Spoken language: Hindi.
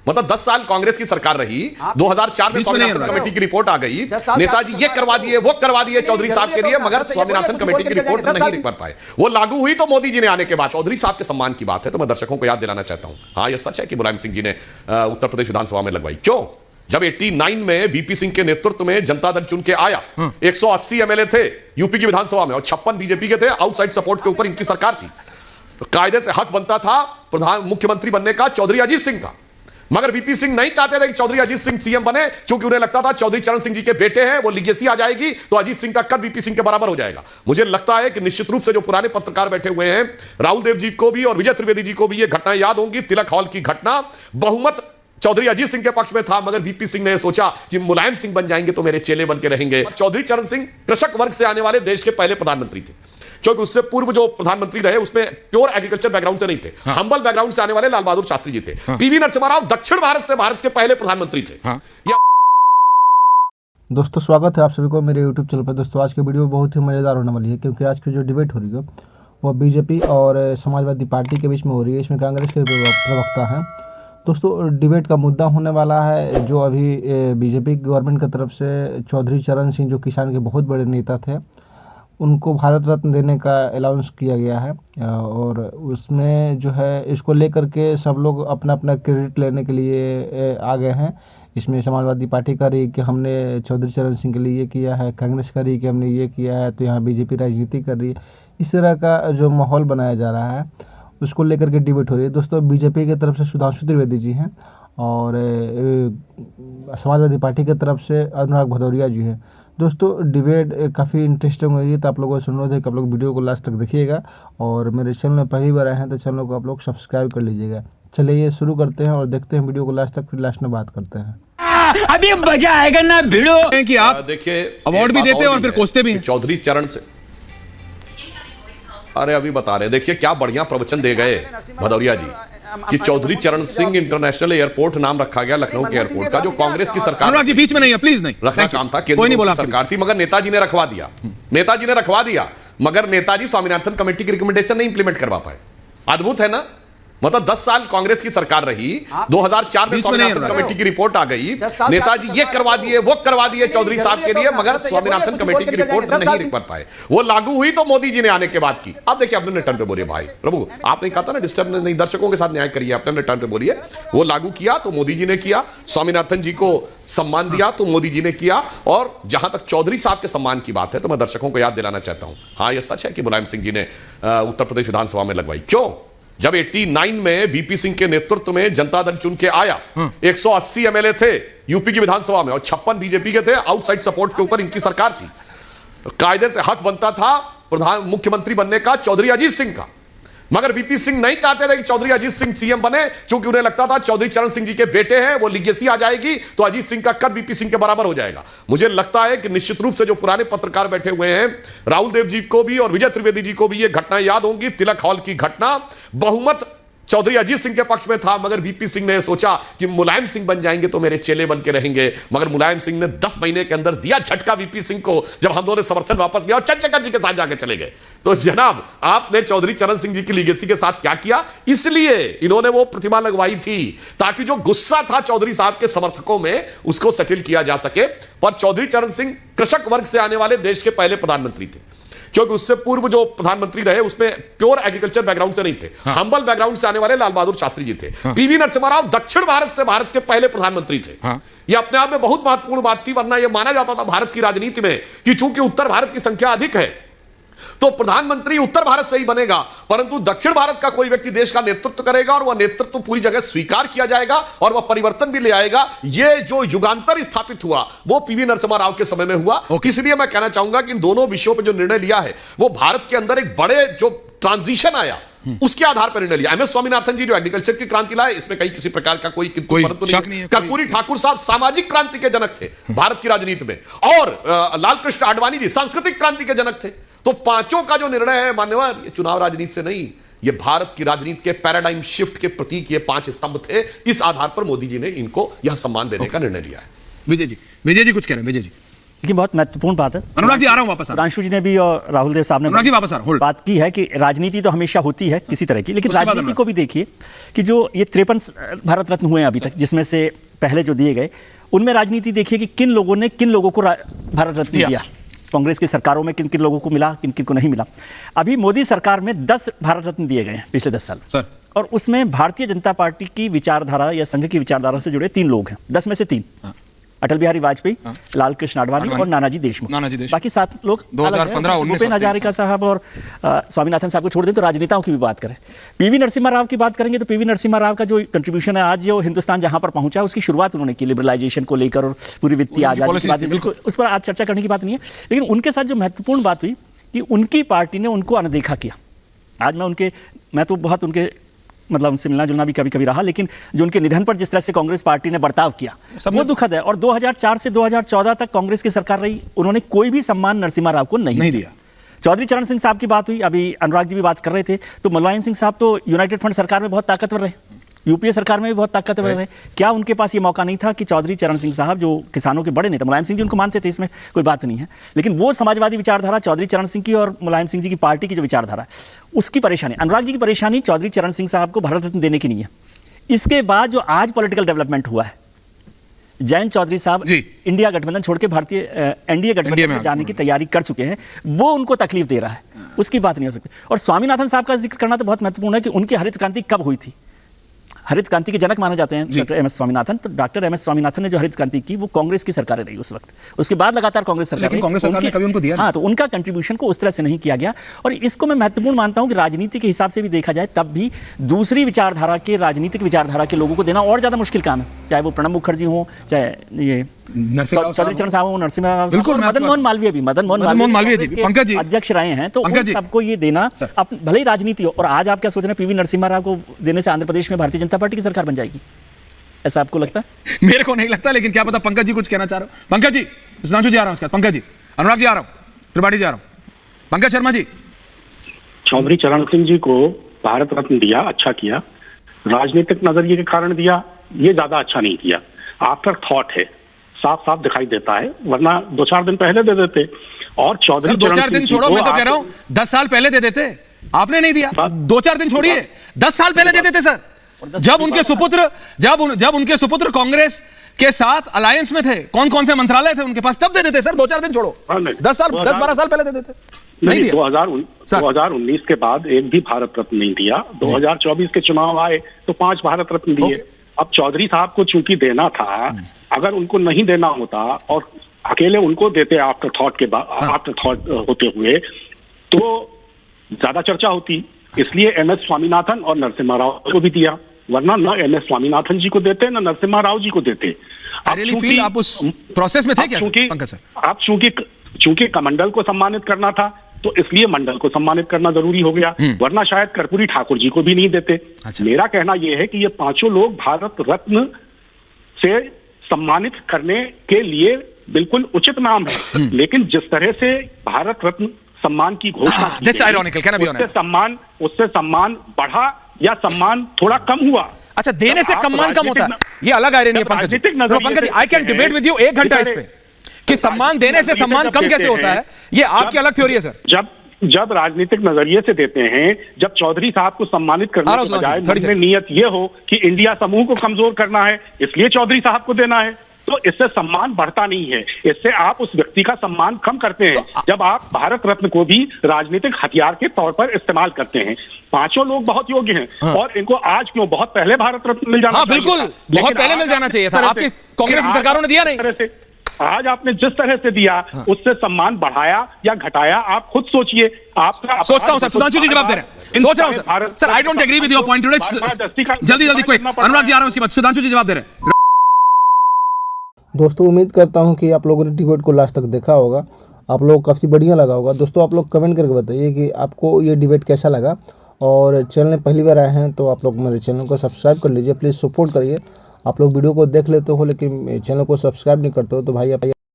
मतलब 10 साल कांग्रेस की सरकार रही, 2004 में स्वामीनाथन कमेटी की रिपोर्ट आ गई, नेताजी ये करवा दिए वो करवा दिए चौधरी साहब के लिए, मगर स्वामीनाथन कमेटी की रिपोर्ट नहीं कर पाए। वो लागू हुई तो मोदी जी ने आने के बाद। चौधरी साहब के सम्मान की बात है तो मैं दर्शकों को याद दिलाना चाहता हूं, हाँ यह सच है कि मुलायम सिंह जी ने उत्तर प्रदेश विधानसभा में लगवाई। क्यों? जब 89 में वीपी सिंह के नेतृत्व में जनता दल चुन के आया, 180 एमएलए थे यूपी की विधानसभा में और 56 बीजेपी के थे। आउटसाइड सपोर्ट के ऊपर इनकी सरकार थी, तो कायदे से हक बनता था मुख्यमंत्री बनने का चौधरी अजीत सिंह का, मगर वीपी सिंह नहीं चाहते थे कि चौधरी अजीत सिंह सीएम बने, क्योंकि उन्हें लगता था चौधरी चरण सिंह जी के बेटे हैं, वो लीगेसी आ जाएगी तो अजीत सिंह का कद वीपी सिंह के बराबर हो जाएगा। मुझे लगता है कि निश्चित रूप से जो पुराने पत्रकार बैठे हुए हैं, राहुल देव जी को भी और विजय त्रिवेदी जी को भी ये घटना याद होंगी। तिलक हॉल की घटना, बहुमत चौधरी अजीत सिंह के पक्ष में था, मगर वीपी सिंह ने सोचा कि मुलायम सिंह बन जाएंगे तो मेरे चेले बन के रहेंगे। चौधरी चरण सिंह कृषक वर्ग से आने वाले देश के पहले प्रधानमंत्री थे, क्योंकि उससे पूर्व जो प्रधानमंत्री रहे उसमें प्योर एग्रीकल्चर बैकग्राउंड से नहीं थे, हम्बल बैकग्राउंड से आने वाले लाल बहादुर शास्त्री जी थे। पीवी नरसिम्हा राव दक्षिण भारत से भारत के पहले प्रधानमंत्री थे। दोस्तों स्वागत है आप सभी को मेरे YouTube चैनल पर। दोस्तों आज की वीडियो बहुत ही मज़ेदार होने वाली है, क्योंकि आज की जो डिबेट हो रही है वो बीजेपी और समाजवादी पार्टी के बीच में हो रही है। इसमें कांग्रेस के प्रवक्ता हैं। दोस्तों डिबेट का मुद्दा होने वाला है जो अभी बीजेपी गवर्नमेंट की तरफ से चौधरी चरण सिंह, जो किसान के बहुत बड़े नेता थे, उनको भारत रत्न देने का अनाउंस किया गया है। और उसमें जो है इसको लेकर के सब लोग अपना अपना क्रेडिट लेने के लिए आ गए हैं। इसमें समाजवादी पार्टी का रही कि हमने चौधरी चरण सिंह के लिए ये किया है, कांग्रेस का रही कि हमने ये किया है, तो यहाँ बीजेपी राजनीति कर रही है। इस तरह का जो माहौल बनाया जा रहा है उसको लेकर के डिबेट हो रही है। दोस्तों बीजेपी की तरफ से सुधांशु त्रिवेदी जी हैं और समाजवादी पार्टी की तरफ से अनुराग भदौरिया जी हैं। दोस्तों डिबेट काफ़ी इंटरेस्टिंग होगी, तो आप लोगों से अनुरोध है कि आप लोग वीडियो को लास्ट तक देखिएगा, और मेरे चैनल में पहली बार आए हैं तो चैनल को आप लोग सब्सक्राइब कर लीजिएगा। चलिए ये शुरू करते हैं और देखते हैं वीडियो को लास्ट तक, फिर लास्ट में बात करते हैं। अभी मजा आएगा ना भिड़ो कि आप देखिए अवार्ड भी देते हैं और फिर कोसते भी हैं। चौधरी चरण से अरे अभी बता रहे, देखिए क्या बढ़िया प्रवचन दे गए भदौरिया जी कि चौधरी चरण सिंह इंटरनेशनल एयरपोर्ट नाम रखा गया लखनऊ के एयरपोर्ट का, जो कांग्रेस की सरकार अनुराग जी बीच में नहीं है, प्लीज नहीं रखना काम था, केंद्र की सरकार थी, मगर नेताजी ने रखवा दिया। नेताजी ने रखवा दिया, मगर नेताजी स्वामीनाथन कमेटी की रिकमेंडेशन नहीं इंप्लीमेंट करवा पाए। अद्भुत है ना, मतलब 10 साल कांग्रेस की सरकार रही, 2004 में स्वामीनाथन कमेटी की रिपोर्ट आ गई, नेताजी ये करवा दिए वो करवा दिए चौधरी साहब के लिए, मगर स्वामीनाथन कमेटी की रिपोर्ट नहीं कर पाए। वो लागू हुई तो मोदी जी ने आने के बाद की। अब देखिए अपने टर्न पे बोलिए भाई प्रभु, आपने कहा था ना डिस्टर्ब नहीं, दर्शकों के साथ न्याय करिए, अपने टर्न पे बोलिए। वो लागू किया तो मोदी जी ने किया, स्वामीनाथन जी को सम्मान दिया तो मोदी जी ने किया। और जहां तक चौधरी साहब के सम्मान की बात है तो मैं दर्शकों को याद दिलाना चाहता हूं, हाँ यह सच है कि मुलायम सिंह जी ने उत्तर प्रदेश विधानसभा में लगवाई। क्यों? जब 89 में वीपी सिंह के नेतृत्व में जनता दल चुन के आया, 180 एमएलए थे यूपी की विधानसभा में और 56 बीजेपी के थे। आउटसाइड सपोर्ट के ऊपर इनकी सरकार थी, तो कायदे से हक बनता था मुख्यमंत्री बनने का चौधरी अजीत सिंह का, मगर वीपी सिंह नहीं चाहते थे कि चौधरी अजीत सिंह सीएम बने, क्योंकि उन्हें लगता था चौधरी चरण सिंह जी के बेटे हैं, वो लीगेसी आ जाएगी तो अजीत सिंह का कद वीपी सिंह के बराबर हो जाएगा। मुझे लगता है कि निश्चित रूप से जो पुराने पत्रकार बैठे हुए हैं, राहुल देव जी को भी और विजय त्रिवेदी जी को भी ये घटना याद होंगी। तिलक हॉल की घटना, बहुमत चौधरी अजीत सिंह के पक्ष में था, मगर वीपी सिंह ने सोचा कि मुलायम सिंह बन जाएंगे तो मेरे चेले बन के रहेंगे, मगर मुलायम सिंह ने 10 महीने के अंदर दिया झटका वीपी सिंह को, जब हम दोनों ने समर्थन वापस लिया और चंद्रशेखर जी के साथ जाके चले गए। तो जनाब आपने चौधरी चरण सिंह जी की लीगेसी के साथ क्या किया? इसलिए इन्होंने वो प्रतिमा लगवाई थी ताकि जो गुस्सा था चौधरी साहब के समर्थकों में उसको सेटल किया जा सके। पर चौधरी चरण सिंह कृषक वर्ग से आने वाले देश के पहले प्रधानमंत्री थे, क्योंकि उससे पूर्व जो प्रधानमंत्री रहे उसमें प्योर एग्रीकल्चर बैकग्राउंड से नहीं थे, हम्बल बैकग्राउंड से आने वाले लाल बहादुर शास्त्री जी थे। पीवी नरसिम्हा राव दक्षिण भारत से भारत के पहले प्रधानमंत्री थे। यह अपने आप में बहुत महत्वपूर्ण बात थी, वरना यह माना जाता था भारत की राजनीति में कि चूंकि उत्तर भारत की संख्या अधिक है तो प्रधानमंत्री उत्तर भारत से ही बनेगा, परंतु दक्षिण भारत का कोई व्यक्ति देश का नेतृत्व करेगा और वह नेतृत्व पूरी जगह स्वीकार किया जाएगा और वह परिवर्तन भी ले आएगा। यह जो युगांतर स्थापित हुआ वो पीवी नरसिम्हा राव के समय में हुआ। इसलिए मैं कहना चाहूंगा कि इन दोनों विषयों पर जो निर्णय लिया है वो भारत के अंदर एक बड़े जो ट्रांजिशन आया उसके आधार पर निर्णय लिया। एमएस स्वामीनाथन जी जो एग्रीकल्चर की क्रांति लाए, इसमें कहीं किसी प्रकार का कोई शक नहीं है। कर्पूरी ठाकुर साहब सामाजिक क्रांति के जनक थे भारत की राजनीति में, और लाल कृष्ण आडवाणी जी सांस्कृतिक क्रांति के जनक थे। तो पांचों का जो निर्णय है मान्यवर, ये चुनाव राजनीति से नहीं, ये भारत की राजनीति के पैराडाइम शिफ्ट के प्रतीक ये 5 स्तंभ थे। इस आधार पर मोदी जी ने इनको यह सम्मान देने का निर्णय लिया है। विजय जी कुछ कह रहे हैं। विजय जी लेकिन बहुत महत्वपूर्ण बात है। अनुराग जी आ रहा हूं वापस। सुधांशु जी ने भी और राहुल देव साहब ने अनुराग जी वापस आ रहा हूं, होल्ड। बात की है कि राजनीति तो हमेशा होती है किसी तरह की, लेकिन उसके बाद राजनीति को भी देखिए कि जो ये 53 भारत रत्न हुए हैं अभी तक, जिसमें से पहले जो दिए गए, उनमें राजनीति देखिए कि किन लोगों ने किन लोगों को भारत रत्न दिया। कांग्रेस की सरकारों में किन किन लोगों को मिला, किन किन को नहीं मिला। अभी मोदी सरकार में 10 भारत रत्न दिए गए हैं पिछले 10 साल सर। और उसमें भारतीय जनता पार्टी की विचारधारा या संघ की विचारधारा से जुड़े 3 लोग हैं, 10 में से 3। अटल बिहारी वाजपेयी, लाल कृष्ण आडवाणी और नानाजी देशमुख। बाकी 7 लोग 2015-19 भूपेन हजारिका साहब और स्वामीनाथन साहब को छोड़ दें तो राजनेताओं की भी बात करें। पीवी नरसिम्हा राव की बात करेंगे तो पीवी नरसिम्हा राव का जो कंट्रीब्यूशन है, आज जो हिंदुस्तान जहां पर पहुंचा उसकी शुरुआत उन्होंने की लिबरलाइजेशन को लेकर और पूरी वित्तीय आजादी की बात, बिल्कुल उस पर आज चर्चा करने की बात नहीं है। लेकिन उनके साथ जो महत्वपूर्ण बात हुई कि उनकी पार्टी ने उनको अनदेखा किया। आज मैं तो बहुत उनके मतलब उनसे मिलना जुलना भी कभी कभी रहा, लेकिन जो उनके निधन पर जिस तरह से कांग्रेस पार्टी ने बर्ताव किया वो दुखद है। और 2004 से 2014 तक कांग्रेस की सरकार रही, उन्होंने कोई भी सम्मान नरसिम्हा राव को नहीं दिया। चौधरी चरण सिंह साहब की बात हुई, अभी अनुराग जी भी बात कर रहे थे, तो मुलायम सिंह साहब तो यूनाइटेड फ्रंट सरकार में बहुत ताकतवर रहे, यूपीए सरकार में भी बहुत ताकतवर रहे। क्या उनके पास ये मौका नहीं था कि चौधरी चरण सिंह साहब जो किसानों के बड़े नेता, मुलायम सिंह जी उनको मानते थे, इसमें कोई बात नहीं है, लेकिन वो समाजवादी विचारधारा चौधरी चरण सिंह की और मुलायम सिंह जी की पार्टी की जो विचारधारा है उसकी परेशानी, अनुराग जी की परेशानी चौधरी चरण सिंह साहब को भारत रत्न देने की नहीं है। इसके बाद जो आज पॉलिटिकल डेवलपमेंट हुआ है, जयंत चौधरी साहब इंडिया गठबंधन छोड़ के भारतीय एनडीए गठबंधन में जाने की तैयारी कर चुके हैं, वो उनको तकलीफ दे रहा है, उसकी बात नहीं हो सकती। और स्वामीनाथन साहब का जिक्र करना तो बहुत महत्वपूर्ण है कि उनकी हरित क्रांति कब हुई थी। हरित क्रांति के जनक माने जाते हैं डॉक्टर एम.एस. स्वामीनाथन। तो डॉक्टर एम.एस. स्वामीनाथन ने जो हरित क्रांति की वो कांग्रेस की सरकार रही उस वक्त, उसके बाद लगातार कांग्रेस सरकार ने कभी उनको दिया। हाँ, तो उनका कंट्रीब्यूशन को उस तरह से नहीं किया गया। और इसको मैं महत्वपूर्ण मानता हूं कि राजनीति के हिसाब से भी देखा जाए तब भी दूसरी विचारधारा के, राजनीतिक विचारधारा के लोगों को देना और ज्यादा मुश्किल काम है, चाहे वो प्रणब मुखर्जी हो, चाहे ये चौधरी चरण साहब हो, नरसिम्हा राव, मदन मोहन मालवीय भी, मदन मोहन मालवीय जी पंकज जी अध्यक्ष रहे हैं, तो उन सबको ये देना भले ही राजनीति हो। और आज आप क्या सोच रहे हैं, पीवी नरसिम्हा राव को देने से आंध्र प्रदेश में भारतीय जनता पार्टी की सरकार बन जाएगी, ऐसा आपको लगता है? मेरे को नहीं लगता, लेकिन क्या पता पंकज जी कुछ कहना चाह रहे हो। पंकज जी, सुधांशु जी आ रहा हूं, पंकज जी, अनुराग जी आ रहा हूं, त्रिपाठी जी आ रहा हूं, पंकज शर्मा जी। चौधरी चरण सिंह जी को भारत रत्न दिया, अच्छा किया, राजनीतिक नजरिए के कारण दिया, ये ज्यादा अच्छा नहीं किया। आफ्टर थॉट है, साफ साफ दिखाई देता है, वरना 2-4 दिन पहले दे देते। और चौधरी 2-4 दिन छोड़ो, मैं तो कह रहा हूं 10 साल पहले दे देते, आपने नहीं दिया। 2-4 दिन छोड़िए, 10 साल पहले दे देते सर, जब उनके सुपुत्र कांग्रेस के साथ अलायंस में थे, कौन कौन से मंत्रालय थे उनके पास, तब दे देते सर। 2-4 दिन छोड़ो, 10-12 साल पहले दे देते, नहीं दिया। 2019 के बाद एक भी भारत रत्न नहीं दिया। 2024 के चुनाव आए तो 5 भारत रत्न दिए। अब चौधरी साहब को चूंकि देना था, अगर उनको नहीं देना होता और अकेले उनको देते आफ्टर थॉट होते हुए, तो ज्यादा चर्चा होती। इसलिए एम.एस. स्वामीनाथन और नरसिम्हा राव को भी दिया, वरना न एम.एस. स्वामीनाथन जी को देते न नरसिम्हा राव जी को देते। आप उस प्रोसेस में थे क्या पंकज सर? आप चूंकि कमंडल को सम्मानित करना था तो इसलिए मंडल को सम्मानित करना जरूरी हो गया, वरना शायद कर्पूरी ठाकुर जी को भी नहीं देते। अच्छा। मेरा कहना यह है कि ये 5 लोग भारत रत्न से सम्मानित करने के लिए बिल्कुल उचित नाम है, लेकिन जिस तरह से भारत रत्न सम्मान की घोषणा उससे सम्मान बढ़ा या सम्मान थोड़ा कम हुआ। अच्छा, देने से सम्मान कम होता है, ये अलग आयरनी है Pankaj ji. I can debate with you 1 घंटा इस पे कि सम्मान देने से सम्मान कम कैसे होता है, ये आपकी अलग थ्योरी है सर। जब राजनीतिक नजरिए से देते हैं, जब चौधरी साहब को सम्मानित करने के बजाय मन में नियत ये हो कि इंडिया समूह को कमजोर करना है, इसलिए चौधरी साहब को देना है, तो इससे सम्मान बढ़ता नहीं है, इससे आप उस व्यक्ति का सम्मान कम करते हैं। जब आप भारत रत्न को भी राजनीतिक हथियार के तौर पर इस्तेमाल करते हैं। 5 लोग बहुत योग्य हैं और इनको आज क्यों, बहुत पहले भारत रत्न मिल जाना चाहिए। बिल्कुल, बहुत पहले मिल जाना चाहिए था, आपकी कांग्रेस की सरकारों ने दिया नहीं। आज आपने जिस तरह से दिया उससे सम्मान बढ़ाया या घटाया, आप खुद सोचिए। आपका सोचता हूं सर, सुधांशु जी जवाब दे रहे हैं, सोच रहा हूं sir. I don't agree with your point today. जल्दी क्विक, अनुराग जी आ रहा हूं, उसके बाद सुधांशु जी जवाब दे रहे हैं। दोस्तों, उम्मीद करता हूं कि आप लोगों ने डिबेट को लास्ट तक देखा होगा, आप लोग काफ़ी बढ़िया लगा होगा। दोस्तों, आप लोग कमेंट करके बताइए कि आपको ये डिबेट कैसा लगा। और चैनल में पहली बार आए हैं तो आप लोग मेरे चैनल को सब्सक्राइब कर लीजिए, प्लीज़ सपोर्ट करिए। आप लोग वीडियो को देख लेते हो लेकिन चैनल को सब्सक्राइब नहीं करते हो तो भाई आप